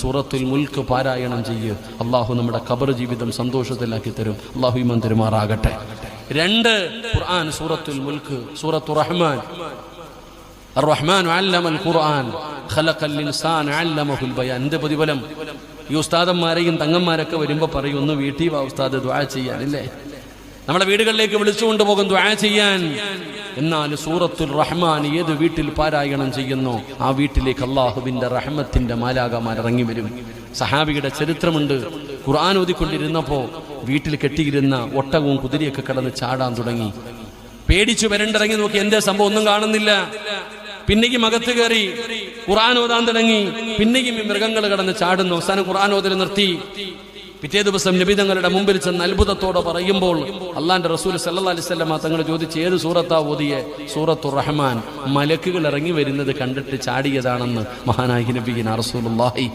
സൂറത്തുൽ മുൽക്ക് പാരായണം ചെയ്യ്. അള്ളാഹു നമ്മുടെ ഖബർ ജീവിതം സന്തോഷത്തിലാക്കി തരും. അള്ളാഹു ഈമാൻ തരുമാറാകട്ടെ. 2 ഖുർആൻ സൂറത്തുൽ മുൽക്ക്, സൂറത്തുർ റഹ്മാൻ. അർ-റഹ്മാൻ അല്ലമൽ ഖുർആൻ ഖലഖൽ ഇൻസാന അല്ലമഹുൽ ബയാൻ. എന്ത് പ്രതിഫലം! ഈ ഉസ്താദന്മാരെയും തങ്ങന്മാരൊക്കെ വരുമ്പോൾ പറയും, ഒന്ന് വീട്ടിൽ വാ ഉസ്താദ് ദുആ ചെയ്യാൻ. ഇല്ലേ, നമ്മുടെ വീടുകളിലേക്ക് വിളിച്ചുകൊണ്ട് പോകും ദുആ ചെയ്യാൻ. എന്നാൽ സൂറത്തുൽ റഹ്മാൻ ഏത് വീട്ടിൽ പാരായണം ചെയ്യുന്നോ ആ വീട്ടിലേക്ക് അള്ളാഹുവിന്റെ റഹ്മത്തിന്റെ മാലാഖമാർ ഇറങ്ങി വരും. സഹാബിയുടെ ചരിത്രമുണ്ട്. ഖുർആൻ ഓതിക്കൊണ്ടിരുന്നപ്പോ വീട്ടിൽ കെട്ടിയിരുന്ന ഒട്ടകവും കുതിരയൊക്കെ കിടന്ന് ചാടാൻ തുടങ്ങി. പേടിച്ചു വരണ്ടിറങ്ങി നോക്കി, എന്തേ സംഭവം, ഒന്നും കാണുന്നില്ല. പിന്നെയും അകത്ത് കയറി ഖുർആൻ ഓതാൻ തുടങ്ങി. പിന്നെയും ഈ മൃഗങ്ങൾ കിടന്ന് ചാടുന്നു. അവസാനം ഖുർആൻ ഓതൽ നിർത്തി. പിറ്റേ ദിവസം നബി തങ്ങളുടെ മുമ്പിൽ ചെന്ന് അത്ഭുതത്തോടെ പറയുമ്പോൾ അള്ളാന്റെ റസൂൽ സല്ലല്ലാഹു അലൈഹി വസല്ലം തങ്ങൾ ചോദിച്ചു, ഏത് സൂറത്താ ഓതിയെ? സൂറത്തുർ റഹ്മാൻ. മലക്കുകൾ ഇറങ്ങി വരുന്നത് കണ്ടിട്ട് ചാടിയതാണെന്ന് മഹാനായ നബിയിന റസൂലുള്ളാഹി